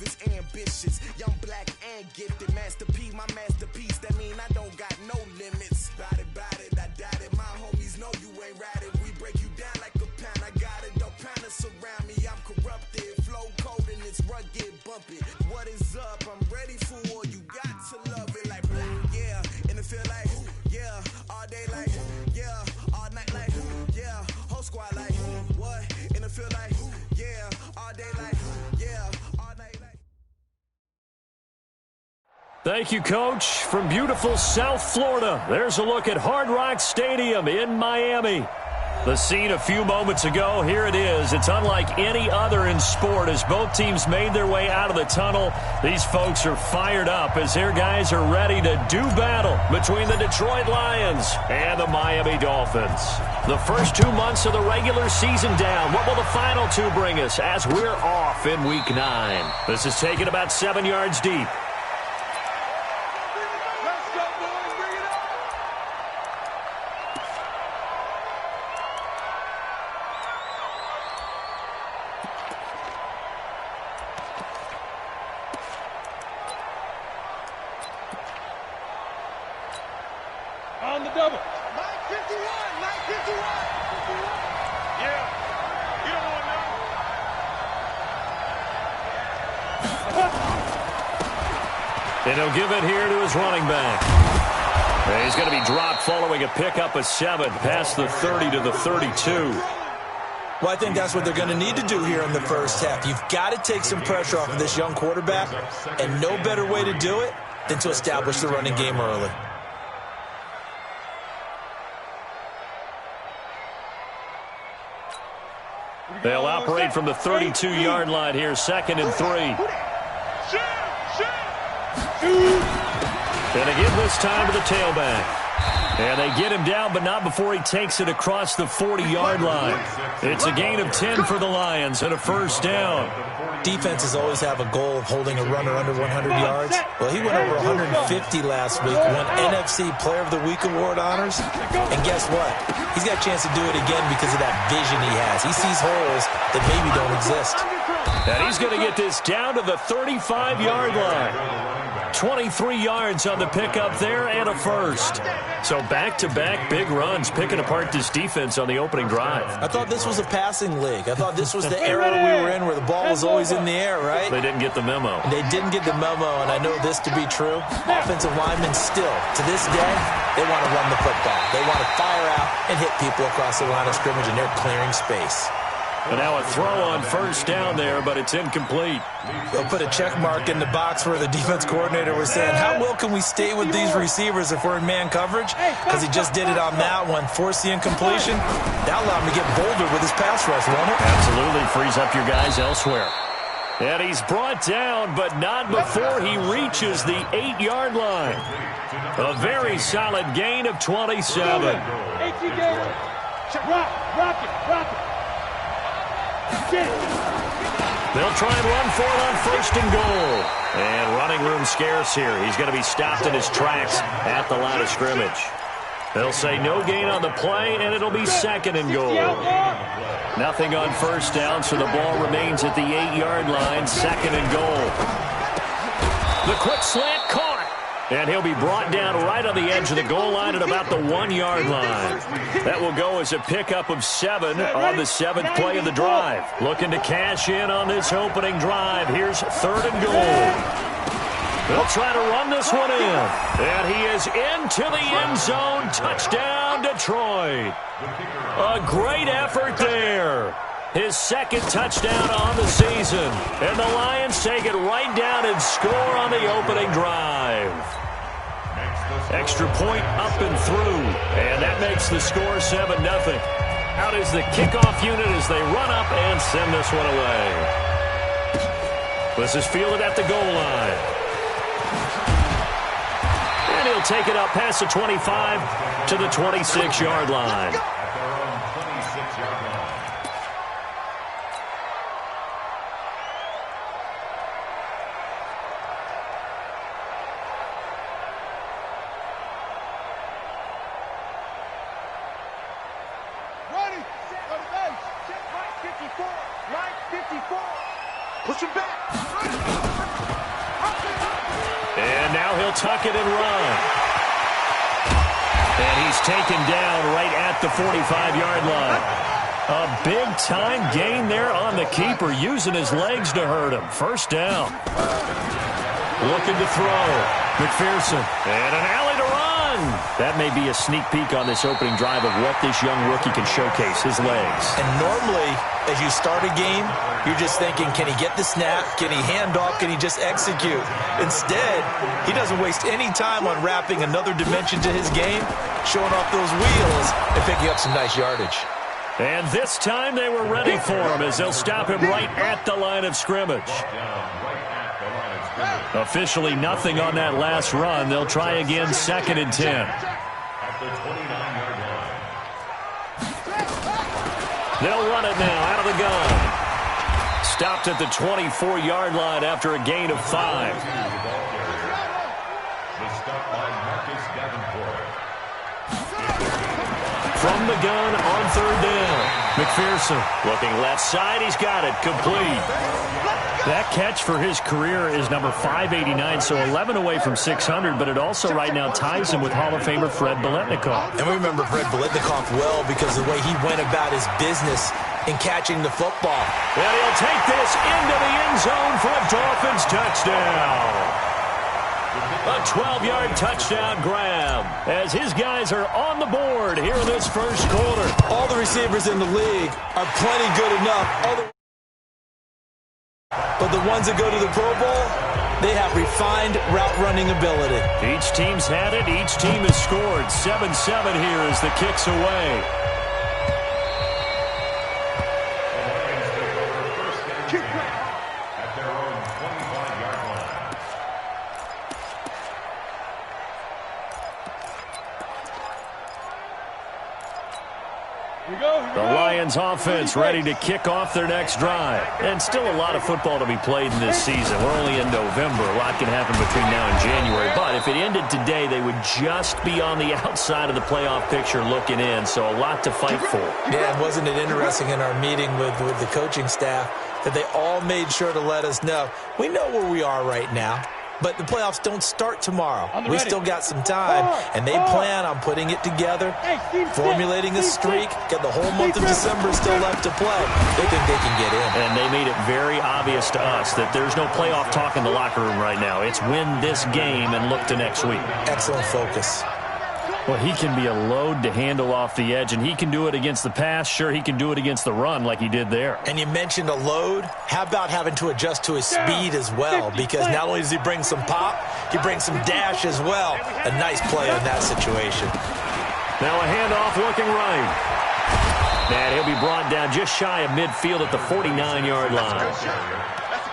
life is ambitious. Young, black, and gifted. Master P, my masterpiece. That mean I don't got no limits. Bout it, I doubt it. My homies know you ain't ratted. We break you down like a pound. I got it, don't pound us around me. I'm corrupted. Flow cold and it's rugged, bumpy. What is up? I'm ready for war. You got to love it like, yeah. And it feel like, yeah. All day like, yeah. All night like, yeah. Whole squad like, what? And it feel like, yeah. All day like, yeah. All night like. Thank you, Coach. From beautiful South Florida, there's a look at Hard Rock Stadium in Miami. The scene a few moments ago, here it is. It's unlike any other in sport as both teams made their way out of the tunnel. These folks are fired up as their guys are ready to do battle between the Detroit Lions and the Miami Dolphins. The first 2 months of the regular season down. What will the final two bring us as we're off in Week 9? This is taken about 7 yards deep. On the double. 951. Yeah. You don't want to know. And he'll give it here to his running back. And he's going to be dropped following a pickup of 7 past the 30 to the 32. Well, I think that's what they're going to need to do here in the first half. You've got to take some pressure off of this young quarterback, and no better way to do it than to establish the running game early. They'll operate from the 32-yard line here, 2nd and 3. And they give this time to the tailback. And they get him down, but not before he takes it across the 40-yard line. It's a gain of 10 for the Lions and a first down. Defenses always have a goal of holding a runner under 100 yards. Well, he went over 150 last week, won NFC Player of the Week award honors. And guess what? He's got a chance to do it again because of that vision he has. He sees holes that maybe don't exist. And he's going to get this down to the 35-yard line. 23 yards on the pickup there and a first. So back-to-back big runs, picking apart this defense on the opening drive. I thought this was a passing league. I thought this was the era we were in where the ball was always in the air, right? They didn't get the memo. They didn't get the memo, and I know this to be true. Offensive linemen still, to this day, they want to run the football. They want to fire out and hit people across the line of scrimmage, and they're clearing space. And now a throw on first down there, but it's incomplete. They'll put a check mark in the box where the defense coordinator was saying, how well can we stay with these receivers if we're in man coverage? Because he just did it on that one, forced the incompletion. That'll allow him to get bolder with his pass rush, won't it? Absolutely, frees up your guys elsewhere. And he's brought down, but not before he reaches the 8-yard line. A very solid gain of 27. Rock it. They'll try and run for it on 1st and goal. And running room scarce here. He's going to be stopped in his tracks at the line of scrimmage. They'll say no gain on the play, and it'll be 2nd and goal. Nothing on first down, so the ball remains at the 8-yard line, 2nd and goal. The quick slant caught. And he'll be brought down right on the edge of the goal line at about the 1-yard line. That will go as a pickup of 7 on the 7th play of the drive. Looking to cash in on this opening drive. Here's 3rd and goal. They'll try to run this one in. And he is into the end zone. Touchdown, Detroit. A great effort there. His 2nd touchdown on the season. And the Lions take it right down and score on the opening drive. Extra point up and through. And that makes the score 7-0. Out is the kickoff unit as they run up and send this one away. This is fielded at the goal line. And he'll take it up past the 25 to the 26-yard line. Push him back. And now he'll tuck it and run. And he's taken down right at the 45-yard line. A big-time gain there on the keeper, using his legs to hurt him. First down. Looking to throw. McPherson. And an alley to run. That may be a sneak peek on this opening drive of what this young rookie can showcase, his legs. And normally, as you start a game, you're just thinking, can he get the snap? Can he hand off? Can he just execute? Instead, he doesn't waste any time on wrapping another dimension to his game, showing off those wheels, and picking up some nice yardage. And this time they were ready for him as they'll stop him right at the line of scrimmage. Officially nothing on that last run. They'll try again, 2nd and 10. They'll run it now out of the gun. Stopped at the 24-yard line after a gain of 5. From the gun on 3rd down. McPherson looking left side. He's got it. Complete. That catch for his career is number 589, so 11 away from 600, but it also right now ties him with Hall of Famer Fred Biletnikoff. And we remember Fred Biletnikoff well because of the way he went about his business in catching the football. And he'll take this into the end zone for a Dolphins touchdown. A 12-yard touchdown grab as his guys are on the board here in this first quarter. All the receivers in the league are plenty good enough. But the ones that go to the Pro Bowl, they have refined route running ability. Each team's had it. Each team has scored. 7-7 here as the kick's away. The Lions offense ready to kick off their next drive. And still a lot of football to be played in this season. We're only in November. A lot can happen between now and January. But if it ended today, they would just be on the outside of the playoff picture looking in. So a lot to fight for. Yeah, wasn't it interesting in our meeting with the coaching staff that they all made sure to let us know, we know where we are right now. But the playoffs don't start tomorrow. We still got some time, and they plan on putting it together, formulating a streak, got the whole month of December still left to play. They think they can get in. And they made it very obvious to us that there's no playoff talk in the locker room right now. It's win this game and look to next week. Excellent focus. Well, he can be a load to handle off the edge, and he can do it against the pass. Sure, he can do it against the run like he did there. And you mentioned a load. How about having to adjust to his speed as well? Because not only does he bring some pop, he brings some dash as well. A nice play in that situation. Now a handoff looking right. And he'll be brought down just shy of midfield at the 49-yard line.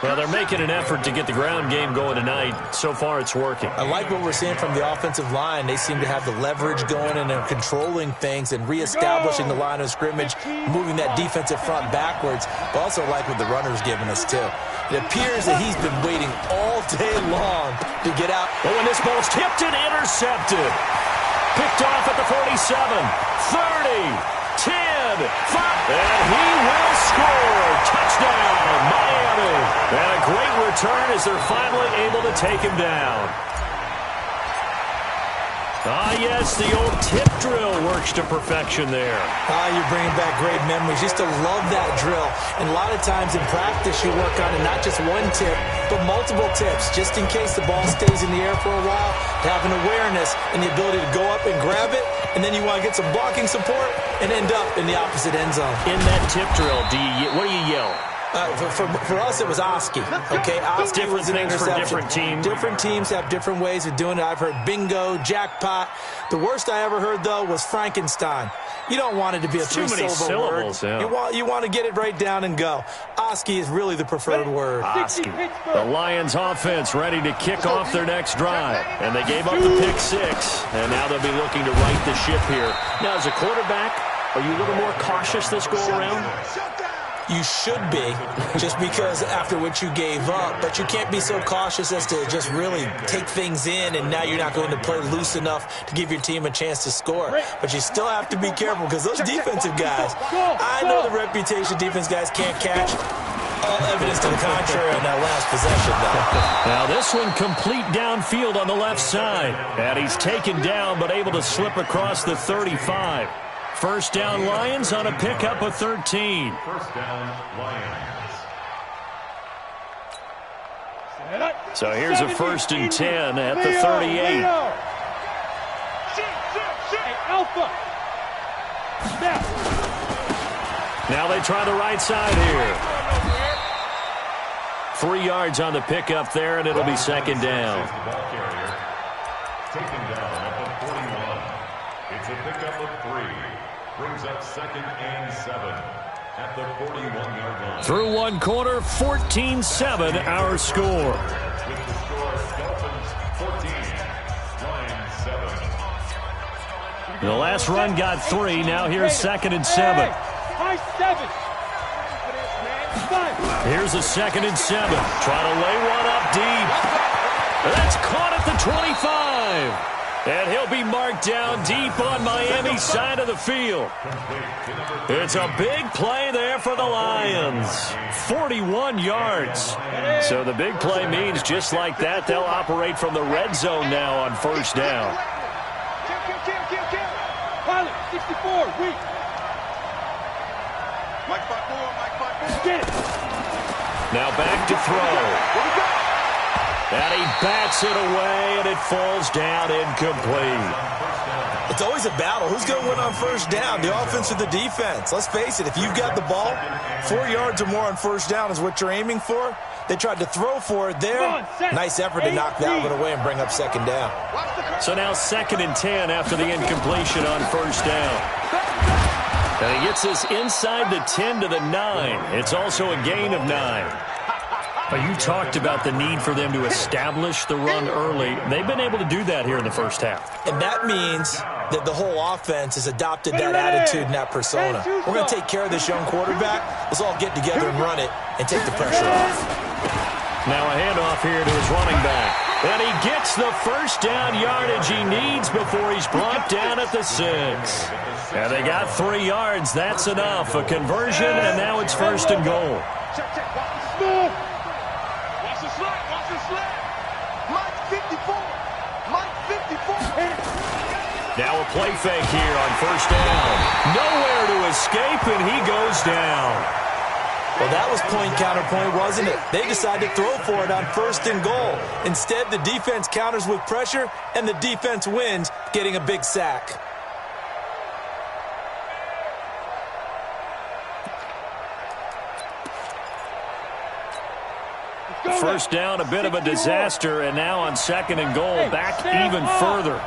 Well, they're making an effort to get the ground game going tonight. So far, it's working. I like what we're seeing from the offensive line. They seem to have the leverage going, and they're controlling things and reestablishing the line of scrimmage, moving that defensive front backwards. But also like what the runner's giving us, too. It appears that he's been waiting all day long to get out. Oh, and this ball's tipped and intercepted. Picked off at the 47, 30, 10, 5, and he will score. Touchdown, Miami. And a great return as they're finally able to take him down. Ah, yes, the old tip drill works to perfection there. You're bringing back great memories. Used to love that drill. And a lot of times in practice, you work on it, not just one tip, but multiple tips, just in case the ball stays in the air for a while, to have an awareness and the ability to go up and grab it, and then you want to get some blocking support and end up in the opposite end zone. In that tip drill, what do you yell? For us, it was Oski. Okay, Oski was an interception. For different teams. Different teams have different ways of doing it. I've heard bingo, jackpot. The worst I ever heard, though, was Frankenstein. You don't want it to be a three-syllable word. Yeah. You want to get it right down and go. Oski is really the preferred word. Oski. The Lions offense ready to kick off their next drive. And they gave up the pick 6. And now they'll be looking to right the ship here. Now, as a quarterback, are you a little more cautious this go-around? You should be, just because after what you gave up. But you can't be so cautious as to just really take things in, and now you're not going to play loose enough to give your team a chance to score. But you still have to be careful because those defensive guys, I know the reputation defense guys can't catch. All evidence to the contrary on that last possession, though. Now this one complete downfield on the left side. And he's taken down but able to slip across the 35. First down Lions on a pickup of 13. First down, Lions. So here's a 1st and 10 at the 38. Alpha. Now they try the right side here. 3 yards on the pickup there, and it'll be 2nd down. Taken down at the 41. It's a pickup of 3. Brings up 2nd and 7 at the 41-yard line. Through one quarter, 14-7 our score. With the score, Dolphins 14, Lions 7. The last run got 3. Now here's 2nd and 7. High 7. Here's a 2nd and 7. Try to lay one up deep. That's caught at the 25. And he'll be marked down deep on Miami's side of the field. It's a big play there for the Lions. 41 yards. So the big play means just like that, they'll operate from the red zone now on 1st down. Pilot, 64, weak. Get it. Now back to throw. And he bats it away, and it falls down incomplete. It's always a battle. Who's going to win on 1st down, the offense or the defense? Let's face it, if you've got the ball, 4 yards or more on 1st down is what you're aiming for. They tried to throw for it there. Nice effort to knock that one away and bring up 2nd down. So now 2nd and 10 after the incompletion on 1st down. And he gets us inside the 10 to the 9. It's also a gain of 9. But you talked about the need for them to establish the run early. They've been able to do that here in the 1st half. And that means that the whole offense has adopted that attitude and that persona. We're going to take care of this young quarterback. Let's all get together and run it and take the pressure off. Now a handoff here to his running back. And he gets the 1st down yardage he needs before he's brought down at the 6. And they got 3 yards. That's enough. A conversion, and now it's 1st and goal. Check. Watch the slide. Mike 54. Now a play fake here on 1st down. Nowhere to escape, and he goes down. Well, that was point counterpoint, wasn't it? They decided to throw for it on 1st and goal. Instead, the defense counters with pressure, and the defense wins, getting a big sack. First down, a bit of a disaster, and now on 2nd and goal, back even further.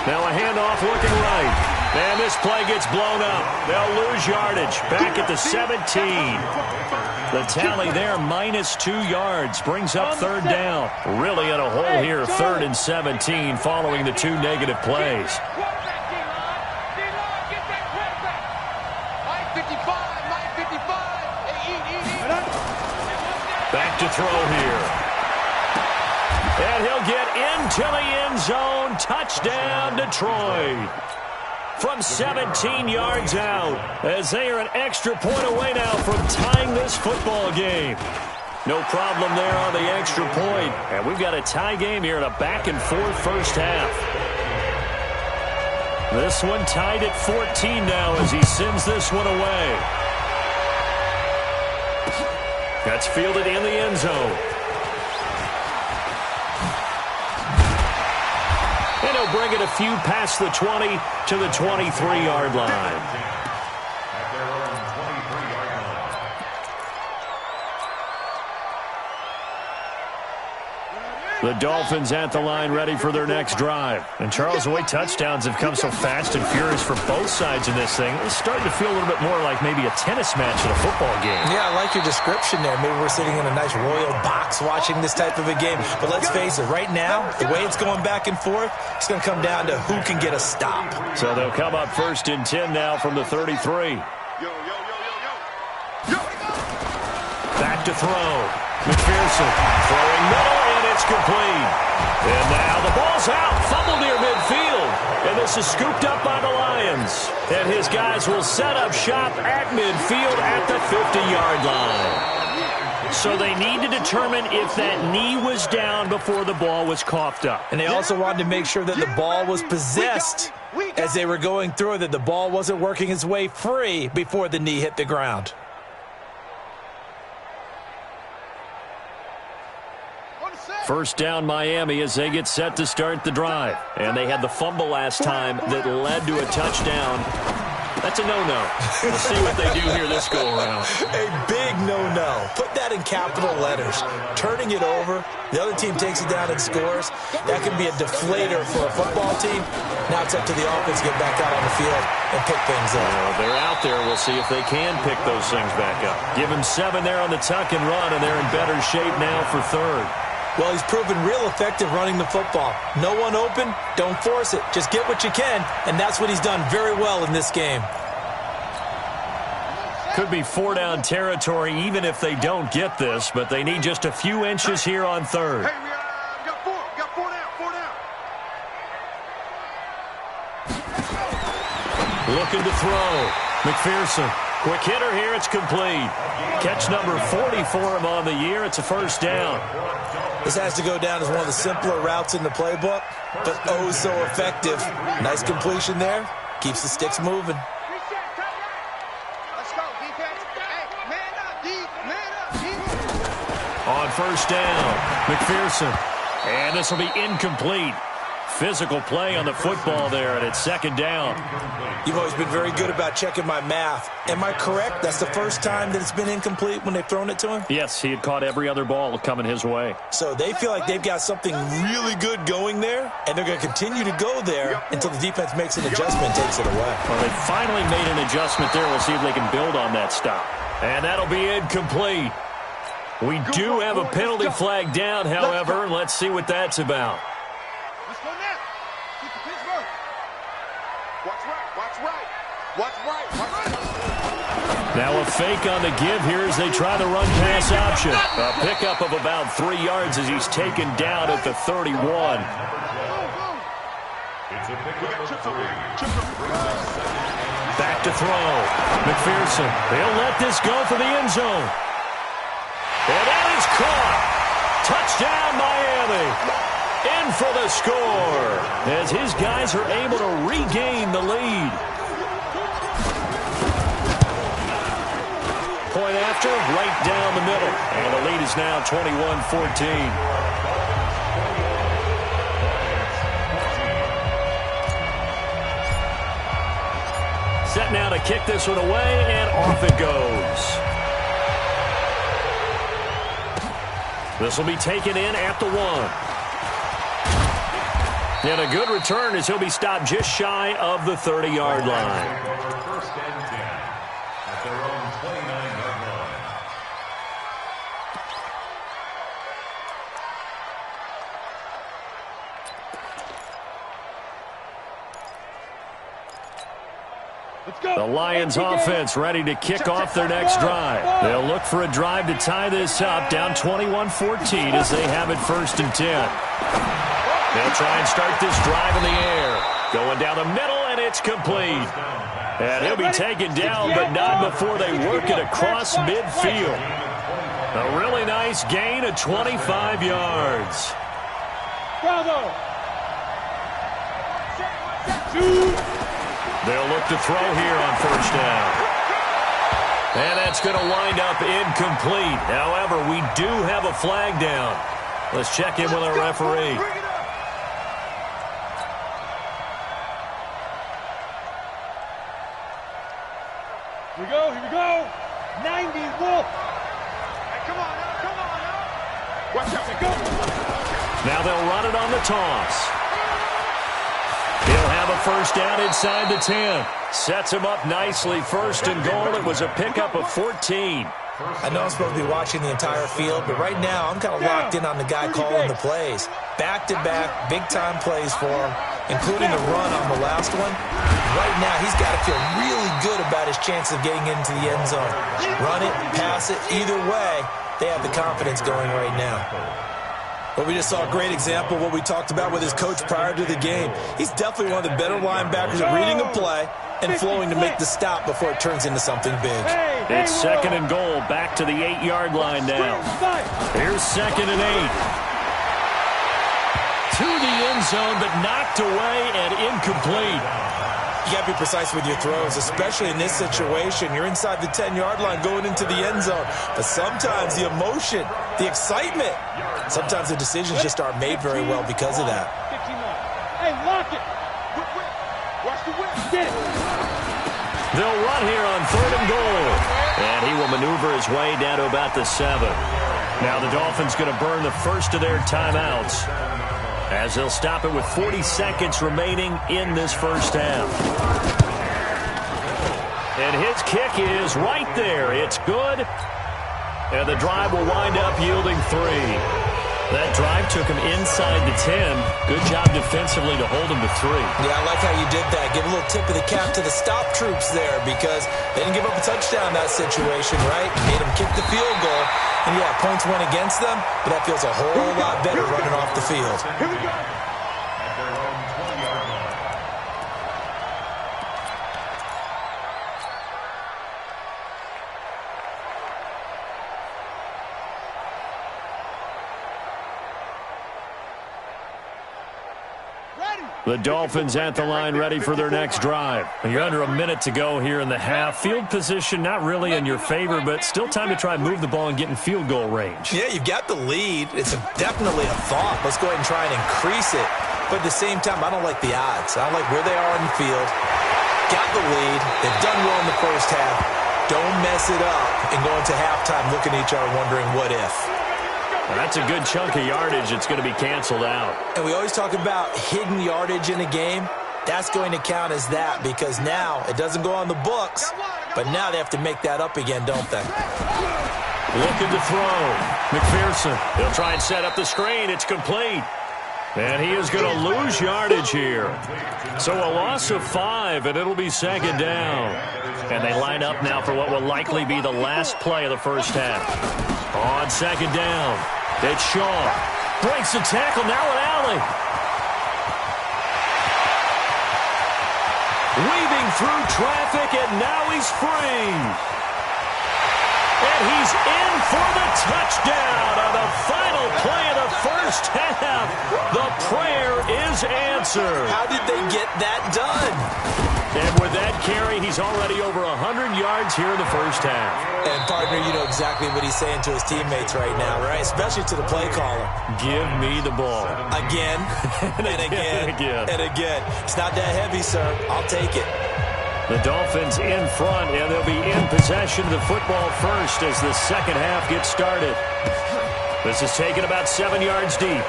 Now a handoff looking right. And this play gets blown up. They'll lose yardage. Back at the 17. The tally there, -2 yards, brings up 3rd down. Really in a hole here, 3rd and 17, following the 2 negative plays. Back to throw here. And he'll get into the end zone. Touchdown, Detroit. From 17 yards out, as they are an extra point away now from tying this football game. No problem there on the extra point. And we've got a tie game here in a back-and-forth 1st half. This one tied at 14 now as he sends this one away. That's fielded in the end zone. And he'll bring it a few past the 20 to the 23-yard line. At their own 23-yard line. The Dolphins at the line ready for their next drive. And Charles, the way touchdowns have come so fast and furious for both sides in this thing, it's starting to feel a little bit more like maybe a tennis match in a football game. Yeah, I like your description there. Maybe we're sitting in a nice royal box watching this type of a game. But let's face it, right now, the way it's going back and forth, it's going to come down to who can get a stop. So they'll come up 1st and 10 now from the 33. Back to throw. McPherson throwing middle, and it's it's complete. And now the ball's out, fumble near midfield. And this is scooped up by the Lions. And his guys will set up shop at midfield at the 50-yard line. So they need to determine if that knee was down before the ball was coughed up. And they also wanted to make sure that the ball was possessed as they were going through, that the ball wasn't working its way free before the knee hit the ground. First down Miami as they get set to start the drive. And they had the fumble last time that led to a touchdown. That's a no-no. We'll see what they do here this go-around. A big no-no. Put that in capital letters. Turning it over, the other team takes it down and scores. That can be a deflator for a football team. Now it's up to the offense to get back out on the field and pick things up. Well, they're out there. We'll see if they can pick those things back up. Give them 7 there on the tuck and run, and they're in better shape now for third. Well, he's proven real effective running the football. No one open, don't force it. Just get what you can, and that's what he's done very well in this game. Could be 4-down territory even if they don't get this, but they need just a few inches here on third. Hey, we got four down. Looking to throw. McPherson. Quick hitter here, it's complete. Catch number 40 for him on the year. It's a first down. This has to go down as one of the simpler routes in the playbook, but oh so effective. Nice completion there. Keeps the sticks moving. Let's go, defense. Hey, man up, defense. On first down, McPherson. And this will be incomplete. Physical play on the football there, and it's second down. You've always been very good about checking my math. Am I correct? That's the first time that it's been incomplete when they've thrown it to him? Yes, he had caught every other ball coming his way. So they feel like they've got something really good going there, and they're going to continue to go there until the defense makes an adjustment and takes it away. Well, they finally made an adjustment there. We'll see if they can build on that stop. And that'll be incomplete. We do have a penalty flag down, however. Let's see what that's about. Let's go now. Keep the Pittsburgh. Watch right. Now a fake on the give here as they try the run-pass option. A pickup of about 3 yards as he's taken down at the 31. It's a pickup of 3. Back to throw. McPherson. He'll let this go for the end zone. And that is caught. Touchdown, Miami. In for the score as his guys are able to regain the lead. Point after, right down the middle. And the lead is now 21-14. Set now to kick this one away, and off it goes. This will be taken in at the 1. And a good return as he'll be stopped just shy of the 30-yard line. First and 10 at their own 29-yard line. The Lions offense ready to kick off their next drive. They'll look for a drive to tie this up, down 21-14 as they have it first and 10. They'll try and start this drive in the air. Going down the middle, and it's complete. And he'll be taken down, but not before they work it across midfield. A really nice gain of 25 yards. Bravo. They'll look to throw here on first down. And that's going to wind up incomplete. However, we do have a flag down. Let's check in with our referee. Here we go. 90 Wolf. Hey, come on now. Watch out, go. Now they'll run it on the toss. He'll have a first down inside the 10. Sets him up nicely, first and goal. It was a pickup of 14. I know I'm supposed to be watching the entire field, but right now I'm kind of locked in on the guy calling the plays. Back-to-back, big-time plays for him, including the run on the last one. Right now, he's got to feel really good about his chance of getting into the end zone. Run it, pass it, either way, they have the confidence going right now. Well, we just saw a great example of what we talked about with his coach prior to the game. He's definitely one of the better linebackers at reading a play and flowing to make the stop before it turns into something big. It's 2nd and goal, back to the 8-yard line now. Here's 2nd and 8. To the end zone, but knocked away and incomplete. You got to be precise with your throws, especially in this situation. You're inside the 10-yard line going into the end zone. But sometimes the emotion, the excitement, sometimes the decisions just aren't made very well because of that. Hey, lock it. Watch the whip. They'll run here on 3rd and goal. And he will maneuver his way down to about the 7. Now the Dolphins going to burn the first of their timeouts, as they'll stop it with 40 seconds remaining in this first half. And his kick is right there. It's good. And the drive will wind up yielding 3. That drive took him inside the 10. Good job defensively to hold him to 3. Yeah, I like how you did that. Give a little tip of the cap to the stop troops there, because they didn't give up a touchdown in that situation, right? Made them kick the field goal. And yeah, points went against them, but that feels a whole lot better running off the field. Here we go. At their own 20-yard line. The Dolphins at the line, ready for their next drive. You're under a minute to go here in the half. Field position not really in your favor, but still time to try and move the ball and get in field goal range. Yeah, you've got the lead. It's definitely a thought. Let's go ahead and try and increase it. But at the same time, I don't like the odds. I like where they are on the field. Got the lead. They've done well in the first half. Don't mess it up and go into halftime looking at each other wondering what if. Well, that's a good chunk of yardage. It's going to be canceled out. And we always talk about hidden yardage in a game. That's going to count as that, because now it doesn't go on the books, but now they have to make that up again, don't they? Looking to throw. McPherson. He'll try and set up the screen. It's complete. And he is going to lose yardage here. So a loss of 5, and it'll be 2nd down. And they line up now for what will likely be the last play of the first half. On 2nd down, it's Shaw. Breaks the tackle, now an alley. Weaving through traffic, and now he's free. And he's in for the touchdown on the final play of the first half. The prayer is answered. How did they get that done? And with that carry, he's already over 100 yards here in the first half. And, partner, you know exactly what he's saying to his teammates right now, right? Especially to the play caller. Give me the ball. Again, and again, and again. It's not that heavy, sir. I'll take it. The Dolphins in front, and they'll be in possession of the football first as the second half gets started. This is taken about 7 yards deep.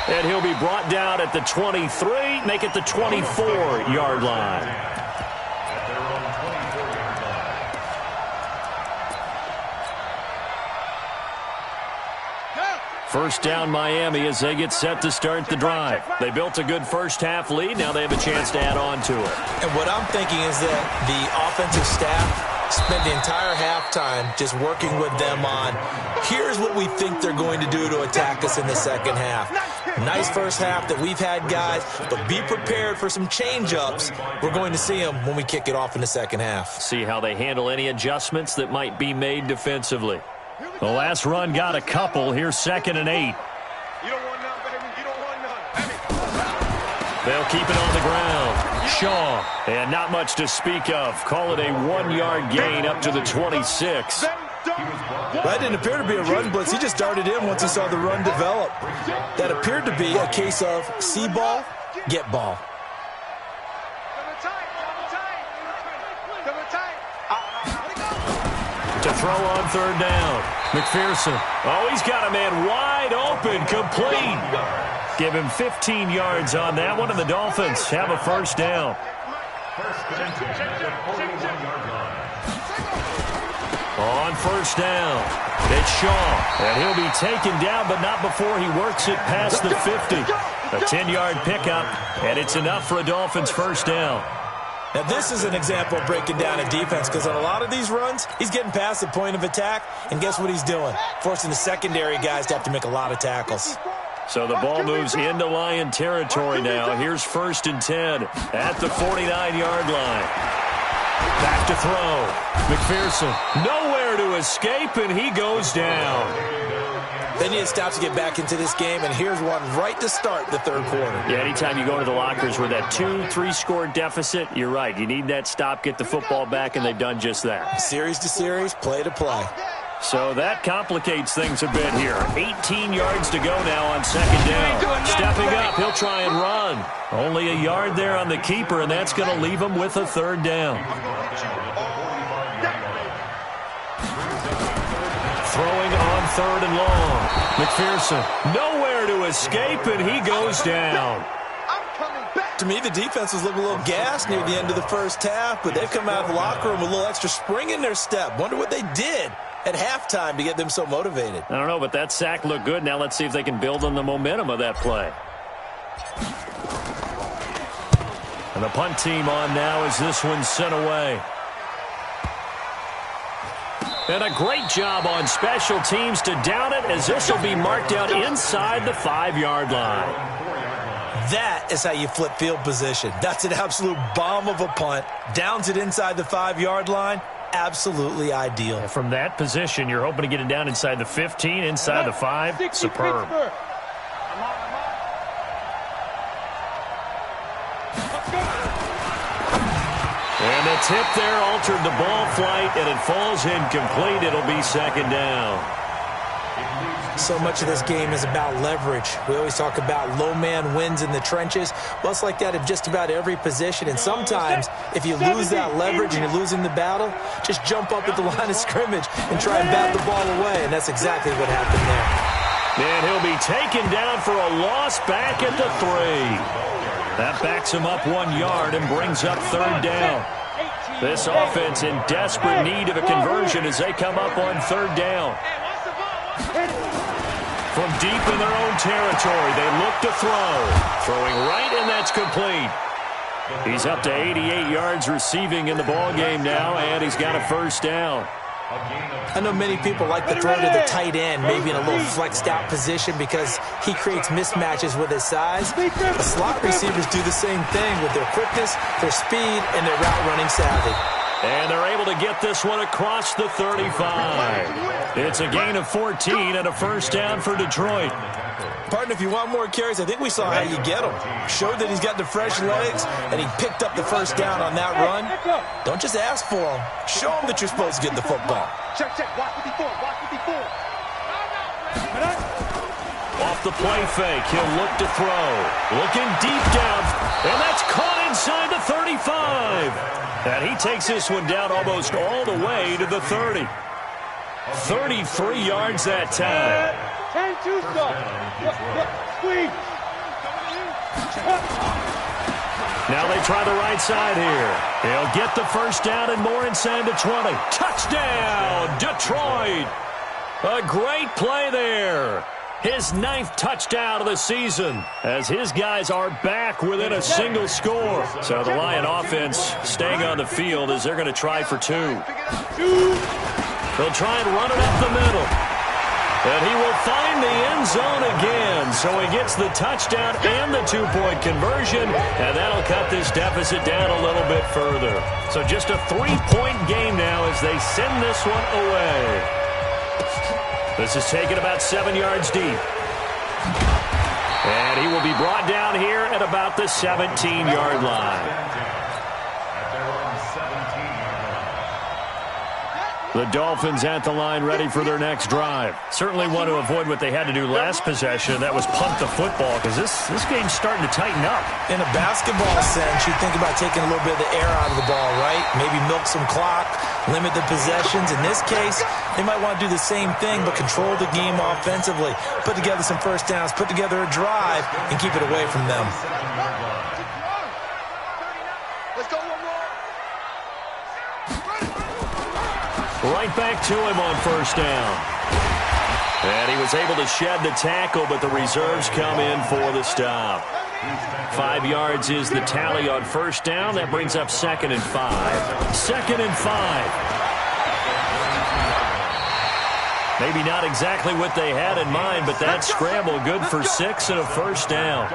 And he'll be brought down at the 23, make it the 24-yard line. At their own 24-yard line. First down Miami as they get set to start the drive. They built a good first half lead. Now they have a chance to add on to it. And what I'm thinking is that the offensive staff spent the entire halftime just working with them on, here's what we think they're going to do to attack us in the second half. Nice first half that we've had, guys, but be prepared for some change-ups. We're going to see them when we kick it off in the second half. See how they handle any adjustments that might be made defensively. The last run got a couple. Here's 2nd and 8. You don't want none, baby. You don't want none. They'll keep it on the ground. Shaw, and not much to speak of. Call it a 1-yard gain up to the 26. That didn't appear to be a run blitz. He just darted in once he saw the run develop. That appeared to be a case of see ball, get ball. To throw on 3rd down. McPherson. Oh, he's got a man wide open, complete. Give him 15 yards on that one, and the Dolphins have a first down. First and 10 at the 41-yard line. On first down, it's Shaw, and he'll be taken down, but not before he works it past the 50. A 10-yard pickup, and it's enough for a Dolphins first down. Now, this is an example of breaking down a defense because on a lot of these runs, he's getting past the point of attack, and guess what he's doing? Forcing the secondary guys to have to make a lot of tackles. So the ball moves into Lion territory now. Here's 1st and 10 at the 49-yard line. Back to throw. McPherson nowhere to escape, and he goes down. They need to stop to get back into this game, and here's one right to start the third quarter. Yeah, anytime you go into the lockers with that 2-3 score deficit, you're right. You need that stop, get the football back, and they've done just that. Series to series, play to play. So that complicates things a bit here. 18 yards to go now on 2nd down. Stepping up, he'll try and run. Only a yard there on the keeper, and that's going to leave him with a 3rd down. Throwing on 3rd and long. McPherson nowhere to escape, and he goes down. To me, the defense was looking a little gassed near the end of the first half, but they've come out of the locker room with a little extra spring in their step. Wonder what they did at halftime to get them so motivated. I don't know, but that sack looked good. Now let's see if they can build on the momentum of that play. And the punt team on now as this one's sent away. And a great job on special teams to down it, as this will be marked out inside the 5-yard line. That is how you flip field position. That's an absolute bomb of a punt. Downs it inside the 5-yard line. Absolutely ideal. From that position, you're hoping to get it down inside the 15, inside the 5. Superb. And the tip there altered the ball flight, and it falls incomplete. It'll be 2nd down. So much of this game is about leverage. We always talk about low man wins in the trenches. Well, it's like that in just about every position. And sometimes, if you lose that leverage and you're losing the battle, just jump up at the line of scrimmage and try and bat the ball away. And that's exactly what happened there. And he'll be taken down for a loss back at the 3. That backs him up 1 yard and brings up 3rd down. This offense in desperate need of a conversion as they come up on 3rd down. From deep in their own territory, they look to throw. Throwing right, and that's complete. He's up to 88 yards receiving in the ballgame now, and he's got a 1st down. I know many people like to throw to the tight end, maybe in a little flexed out position because he creates mismatches with his size. The slot receivers do the same thing with their quickness, their speed, and their route running savvy. And they're able to get this one across the 35. It's a gain of 14 and a 1st down for Detroit. Partner, if you want more carries, I think we saw how you get him. Showed that he's got the fresh legs, and he picked up the 1st down on that run. Don't just ask for him. Show him that you're supposed to get the football. Check. Watch 54. Off the play fake, he'll look to throw. Looking deep down, and that's caught inside the 35. And he takes this one down almost all the way to the 30. 33 yards that time. 10-2 stop. Squeeze. Now they try the right side here. He'll get the 1st down and more inside the 20. Touchdown, Detroit. A great play there. His 9th touchdown of the season as his guys are back within a single score. So the Lion offense staying on the field as they're going to try for 2. They'll try and run it up the middle. And he will find the end zone again. So he gets the touchdown and the 2-point conversion. And that'll cut this deficit down a little bit further. So just a 3-point game now as they send this one away. This is taken about 7 yards deep. And he will be brought down here at about the 17-yard line. The Dolphins at the line ready for their next drive. Certainly want to avoid what they had to do last possession. That was punt the football because this game's starting to tighten up. In a basketball sense, you think about taking a little bit of the air out of the ball, right? Maybe milk some clock, limit the possessions. In this case, they might want to do the same thing but control the game offensively. Put together some 1st downs, put together a drive, and keep it away from them. Right back to him on 1st down. And he was able to shed the tackle, but the reserves come in for the stop. 5 yards is the tally on first down. That brings up 2nd and 5. 2nd and 5. Maybe not exactly what they had in mind, but that scramble good for 6 and a first down.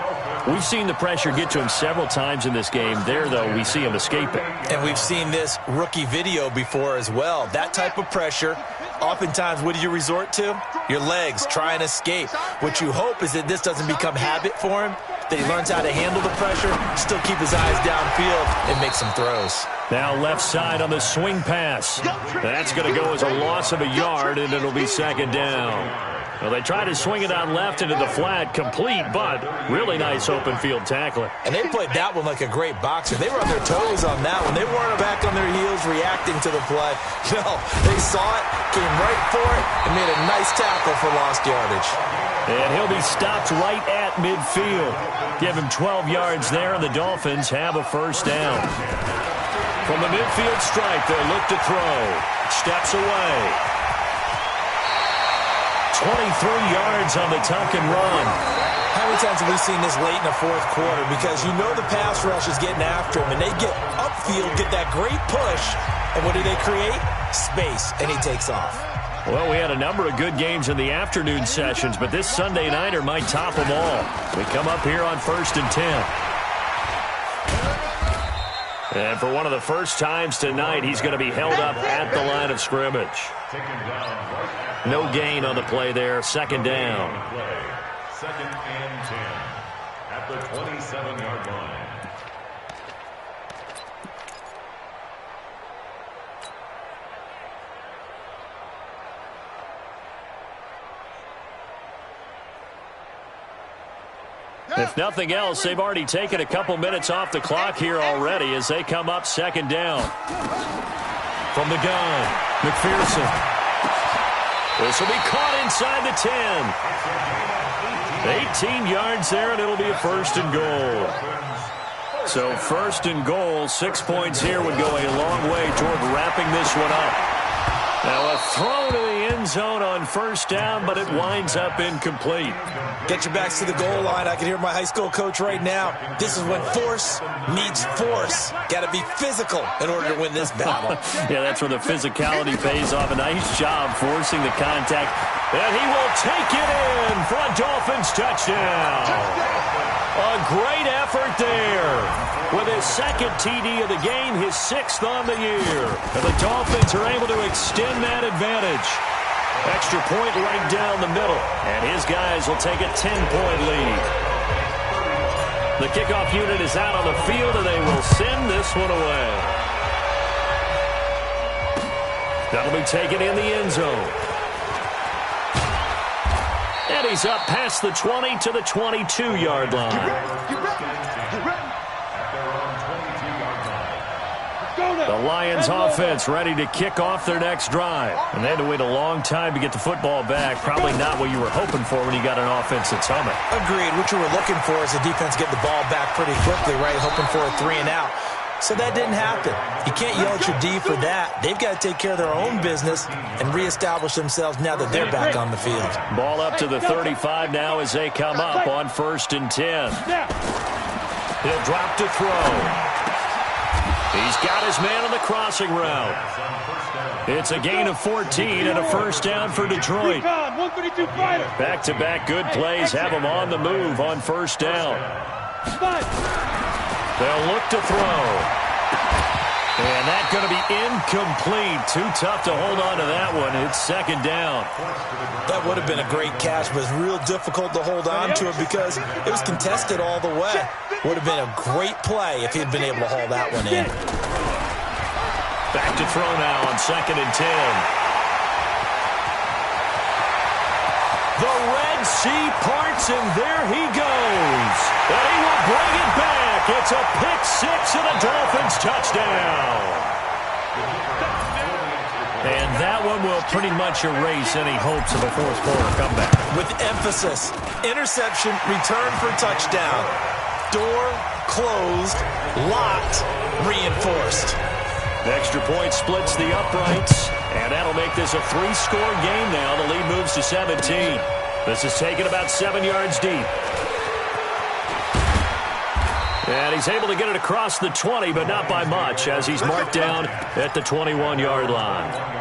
We've seen the pressure get to him several times in this game. There, though, we see him escape it. And we've seen this rookie video before as well. That type of pressure, oftentimes, what do you resort to? Your legs, try and escape. What you hope is that this doesn't become habit for him, that he learns how to handle the pressure, still keep his eyes downfield, and make some throws. Now left side on the swing pass. That's going to go as a loss of a yard, and it'll be 2nd down. Well, they try to swing it out left into the flat, complete, but really nice open field tackling. And they played that one like a great boxer. They were on their toes on that one. They weren't back on their heels reacting to the play. No, they saw it, came right for it, and made a nice tackle for lost yardage. And he'll be stopped right at midfield. Give him 12 yards there, and the Dolphins have a first down. From the midfield stripe, they'll look to throw. Steps away. 23 yards on the tuck and run. How many times have we seen this late in the fourth quarter? Because you know the pass rush is getting after him, and they get upfield, get that great push, and what do they create? Space, and he takes off. Well, we had a number of good games in the afternoon sessions, but this Sunday nighter might top them all. We come up here on 1st and 10. And for one of the first times tonight, he's going to be held up at the line of scrimmage. No gain on the play there. 2nd down. 2nd and 10 at the 27-yard line. If nothing else, they've already taken a couple minutes off the clock here already as they come up 2nd down. From the gun, McPherson. This will be caught inside the 10. 18 yards there, and it'll be a 1st and goal. So 1st and goal, 6 points here would go a long way toward wrapping this one up. Now a throw to the end zone on 1st down, but it winds up incomplete. Get your backs to the goal line. I can hear my high school coach right now. This is when force meets force. Got to be physical in order to win this battle. Yeah, that's where the physicality pays off. A nice job forcing the contact. And he will take it in for a Dolphins touchdown. A great effort there. With his 2nd TD of the game, his 6th on the year. And the Dolphins are able to extend that advantage. Extra point right down the middle. And his guys will take a 10-point lead. The kickoff unit is out on the field, and they will send this one away. That'll be taken in the end zone. And he's up past the 20 to the 22-yard line. The Lions offense ready to kick off their next drive. And they had to wait a long time to get the football back. Probably not what you were hoping for when you got an offense that's humming. Agreed. What you were looking for is the defense getting the ball back pretty quickly, right? Hoping for a 3 and out. So that didn't happen. You can't yell at your D for that. They've got to take care of their own business and reestablish themselves now that they're back on the field. Ball up to the 35 now as they come up on 1st and 10. He'll drop to throw. He's got his man on the crossing route. It's a gain of 14 and a 1st down for Detroit. Back-to-back good plays have them on the move on 1st down. They'll look to throw. And that's going to be incomplete. Too tough to hold on to that one. It's 2nd down. That would have been a great catch, but it's real difficult to hold on to it because it was contested all the way. Would have been a great play if he'd been able to haul that one in. Back to throw now on 2nd and 10. The Red Sea parts, and there he goes. And he will bring it back. It's a pick 6 and a Dolphins touchdown. And that one will pretty much erase any hopes of a fourth quarter comeback. With emphasis, interception, return for touchdown. Door closed, locked, reinforced. The extra point splits the uprights, and that'll make this a 3-score game now. The lead moves to 17. This is taken about 7 yards deep. And he's able to get it across the 20, but not by much, as he's marked down at the 21-yard line.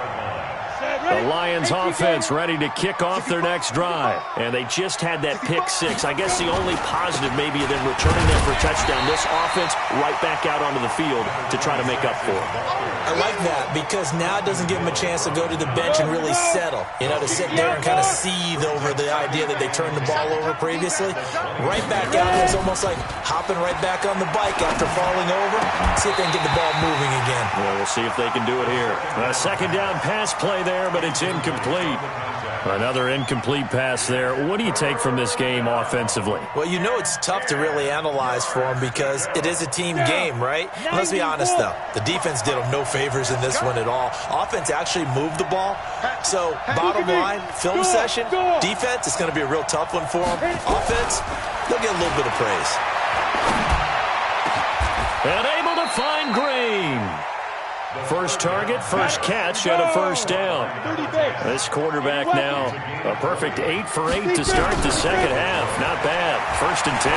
The Lions offense ready to kick off their next drive. And they just had that pick six. I guess the only positive maybe of them returning there for a touchdown. This offense right back out onto the field to try to make up for it. I like that because now it doesn't give them a chance to go to the bench and really settle. You know, to sit there and kind of seethe over the idea that they turned the ball over previously. Right back out there is almost like hopping right back on the bike after falling over. See if they can get the ball moving again. Well, we'll see if they can do it here. A second down pass play there, but it's incomplete. Another incomplete pass there. What do you take from this game offensively? Well, you know it's tough to really analyze for them because it is a team game, right? And let's be honest, though. The defense did them no favors in this one at all. Offense actually moved the ball. So, bottom line, film session, defense, it's going to be a real tough one for them. Offense, they'll get a little bit of praise. And able to find Green. First target, first catch, and a first down. This quarterback now, a perfect 8 for 8 to start the second half. Not bad. 1st and 10.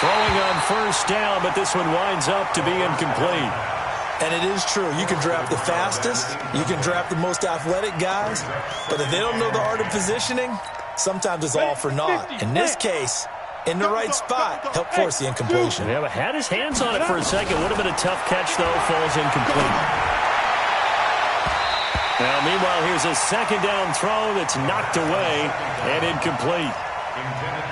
Throwing on first down, but this one winds up to be incomplete. And it is true. You can draft the fastest. You can draft the most athletic guys. But if they don't know the art of positioning, sometimes it's all for naught. In this case, in the right spot, help force the incompletion. Yeah, but had his hands on it for a second. Would have been a tough catch, though. Falls incomplete. Now, meanwhile, here's a second down throw that's knocked away and incomplete.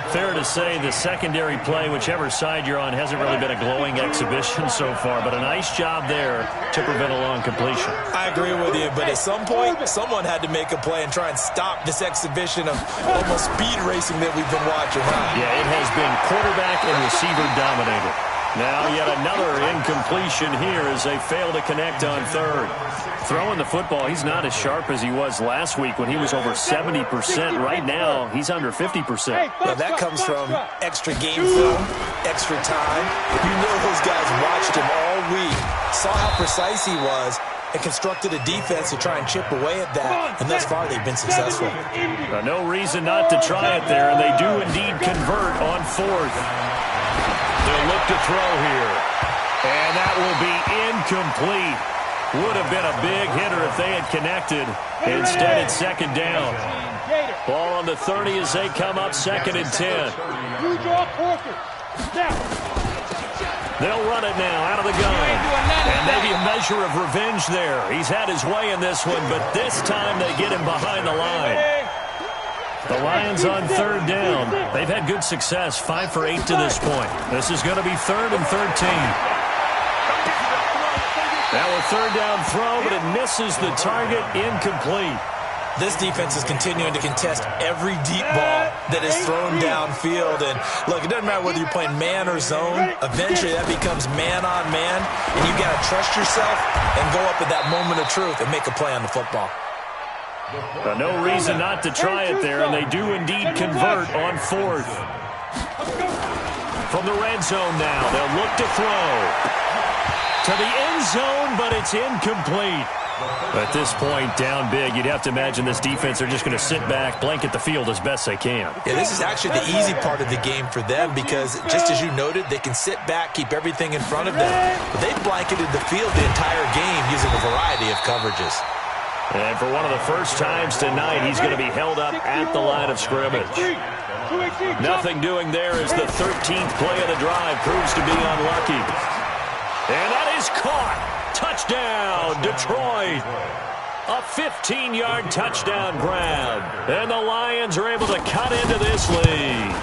Fair to say the secondary play, whichever side you're on, hasn't really been a glowing exhibition so far, but a nice job there to prevent a long completion. I agree with you, but at some point, someone had to make a play and try and stop this exhibition of almost speed racing that we've been watching. Huh? Yeah, it has been quarterback and receiver dominated. Now yet another incompletion here as they fail to connect on third. Throwing the football, he's not as sharp as he was last week when he was over 70%. Right now, he's under 50%. Well, that comes from extra game film, extra time. You know those guys watched him all week, saw how precise he was, and constructed a defense to try and chip away at that, and thus far they've been successful. No reason not to try it there, and they do indeed convert on fourth. They'll look to throw here, and that will be incomplete. Would have been a big hitter if they had connected. Instead, it's second down. Ball on the 30 as they come up 2nd and 10. They'll run it now out of the gun. And maybe a measure of revenge there. He's had his way in this one, but this time they get him behind the line. The Lions on 3rd down. They've had good success, 5 for 8 to this point. This is going to be 3rd and 13. Now a 3rd down throw, but it misses the target, incomplete. This defense is continuing to contest every deep ball that is thrown downfield. And look, it doesn't matter whether you're playing man or zone. Eventually that becomes man on man, and you got to trust yourself and go up at that moment of truth and make a play on the football. No reason not to try it there, and they do indeed convert on 4th. From the red zone now, they'll look to throw to the end zone, but it's incomplete. At this point, down big, you'd have to imagine this defense are just going to sit back, blanket the field as best they can. Yeah, this is actually the easy part of the game for them because, just as you noted, they can sit back, keep everything in front of them. But they've blanketed the field the entire game using a variety of coverages. And for one of the first times tonight, he's going to be held up at the line of scrimmage. Nothing doing there as the 13th play of the drive proves to be unlucky. And that is caught. Touchdown, Detroit. A 15-yard touchdown grab. And the Lions are able to cut into this lead.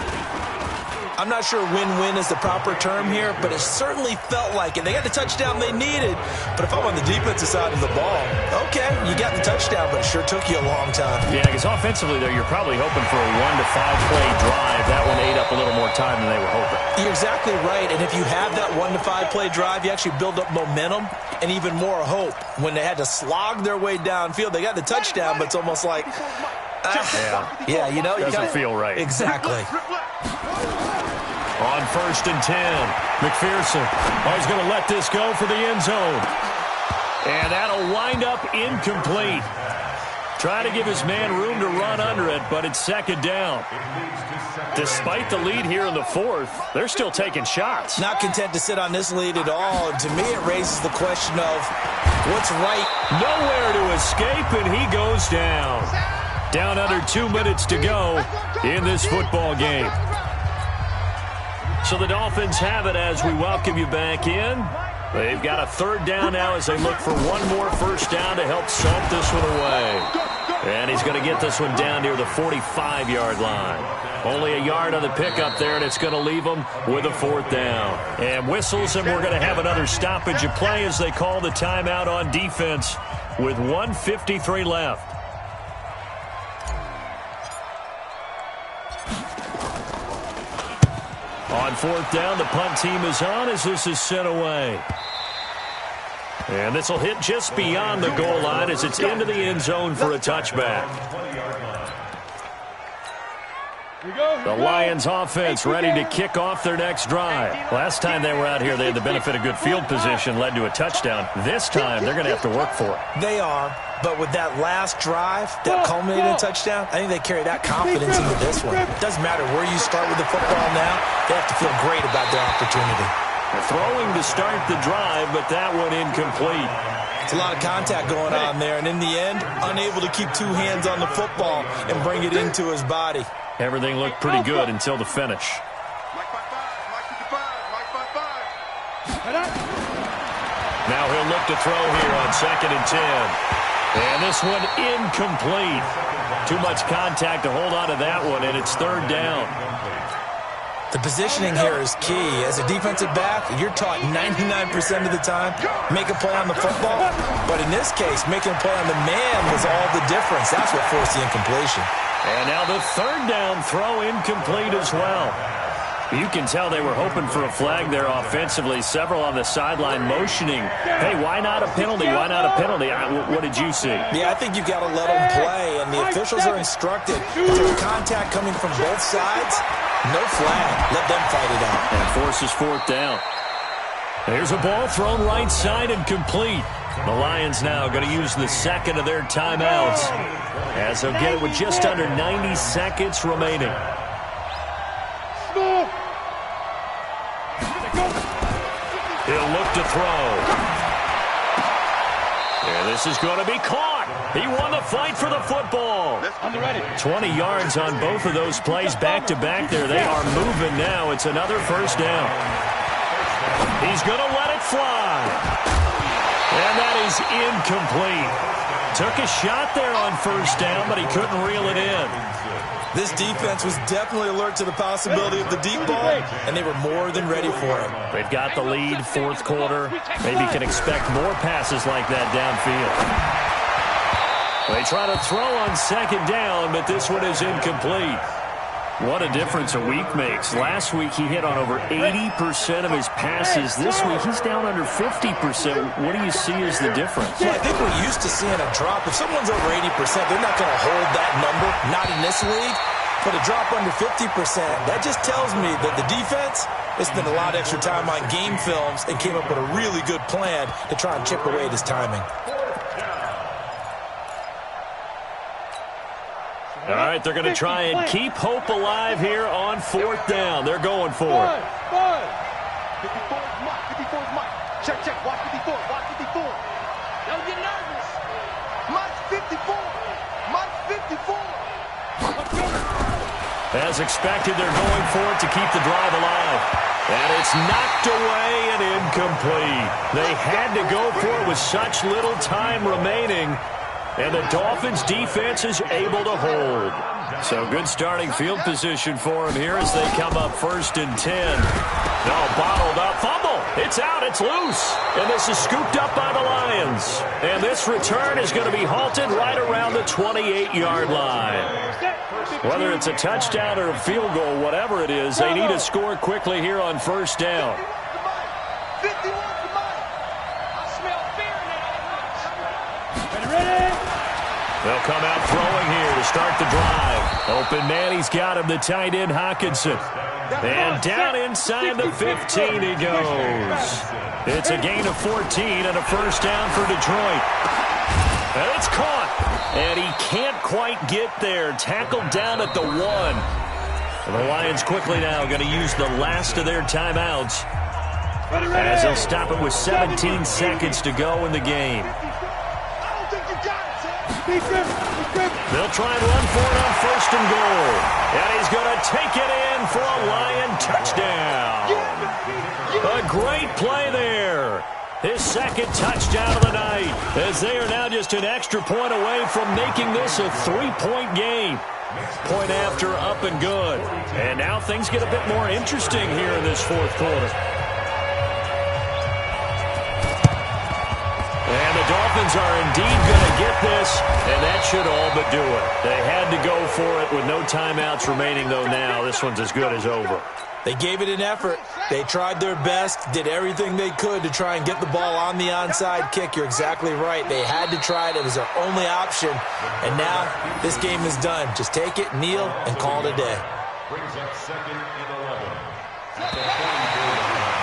I'm not sure win-win is the proper term here, but it certainly felt like it. They got the touchdown they needed, but if I'm on the defensive side of the ball, okay, you got the touchdown, but it sure took you a long time. Yeah, because offensively there, you're probably hoping for a 1 to 5 play drive. That one ate up a little more time than they were hoping. You're exactly right, and if you have that 1 to 5 play drive, you actually build up momentum and even more hope. When they had to slog their way downfield, they got the touchdown, but it's almost like, yeah, you know, doesn't feel right. Exactly. On 1st and 10, McPherson is going to let this go for the end zone. And that'll wind up incomplete. Trying to give his man room to run under it, but it's second down. Despite the lead here in the fourth, they're still taking shots. Not content to sit on this lead at all. And to me, it raises the question of what's right. Nowhere to escape, and he goes down. Down under 2 minutes to go in this football game. So the Dolphins have it as we welcome you back in. They've got a third down now as they look for one more first down to help salt this one away. And he's going to get this one down near the 45-yard line. Only a yard on the pickup there, and it's going to leave them with a fourth down. And whistles, and we're going to have another stoppage of play as they call the timeout on defense with 1:53 left. On fourth down, the punt team is on as this is sent away. And this will hit just beyond the goal line as it's into the end zone for a touchback. The Lions offense ready to kick off their next drive. Last time they were out here, they had the benefit of good field position, led to a touchdown. This time, they're going to have to work for it. They are, but with that last drive that culminated in a touchdown, I think they carry that confidence into this one. It doesn't matter where you start with the football now. They have to feel great about their opportunity. Throwing to start the drive, but that one incomplete. It's a lot of contact going on there, and in the end, unable to keep two hands on the football and bring it into his body. Everything looked pretty good until the finish. Now he'll look to throw here on 2nd and 10. And this one incomplete. Too much contact to hold on to that one, and it's third down. The positioning here is key. As a defensive back, you're taught 99% of the time, make a play on the football. But in this case, making a play on the man was all the difference. That's what forced the incompletion. And now the third down throw incomplete as well. You can tell they were hoping for a flag there offensively. Several on the sideline motioning. Hey, why not a penalty? Why not a penalty? What did you see? Yeah, I think you've got to let them play, and the officials are instructed. If there's contact coming from both sides, no flag. Let them fight it out. And forces fourth down. There's a ball thrown right side and complete. The Lions now going to use the second of their timeouts as they'll get it with just under 90 seconds remaining. He'll look to throw. And this is going to be caught. He won the fight for the football. 20 yards on both of those plays back-to-back there. They are moving now. It's another first down. He's going to let it fly. And that is incomplete. Took a shot there on first down, but he couldn't reel it in. This defense was definitely alert to the possibility of the deep ball, and they were more than ready for it. They've got the lead, fourth quarter. Maybe can expect more passes like that downfield. They try to throw on second down, but this one is incomplete. What a difference a week makes. Last week he hit on over 80% of his passes. This week he's down under 50%. What do you see as the difference? Well, I think we're used to seeing a drop. If someone's over 80%, they're not going to hold that number. Not in this league. But a drop under 50%, that just tells me that the defense has spent a lot of extra time on game films and came up with a really good plan to try and chip away at his timing. All right, they're going to try and keep hope alive here on fourth down. They're going for it. 54 is Mike. Check, watch 54, watch 54. Don't get nervous. Mike's 54. Mike's 54. As expected, they're going for it to keep the drive alive. And it's knocked away and incomplete. They had to go for it with such little time remaining. And the Dolphins' defense is able to hold. So good starting field position for him here as they come up 1st and 10. No, bottled up. Fumble. It's out. It's loose. And this is scooped up by the Lions. And this return is going to be halted right around the 28-yard line. Whether it's a touchdown or a field goal, whatever it is, they need to score quickly here on first down. 51. They'll come out throwing here to start the drive. Open man, he's got him, the tight end Hawkinson. And down inside the 15 he goes. It's a gain of 14 and a first down for Detroit. And it's caught. And he can't quite get there. Tackled down at the 1. And the Lions quickly now going to use the last of their timeouts as they'll stop it with 17 seconds to go in the game. They'll try and run for it on 1st and goal. And he's going to take it in for a Lion touchdown. A great play there. His 2nd touchdown of the night, as they are now just an extra point away from making this a 3-point game. Point after, up and good. And now things get a bit more interesting here in this 4th quarter. And the Dolphins are indeed going to get this, and that should all but do it. They had to go for it with no timeouts remaining, though now this one's as good as over. They gave it an effort. They tried their best, did everything they could to try and get the ball on the onside kick. You're exactly right. They had to try it. It was their only option. And now this game is done. Just take it, kneel, and call it a day. Brings up 2nd and 11. At the 44.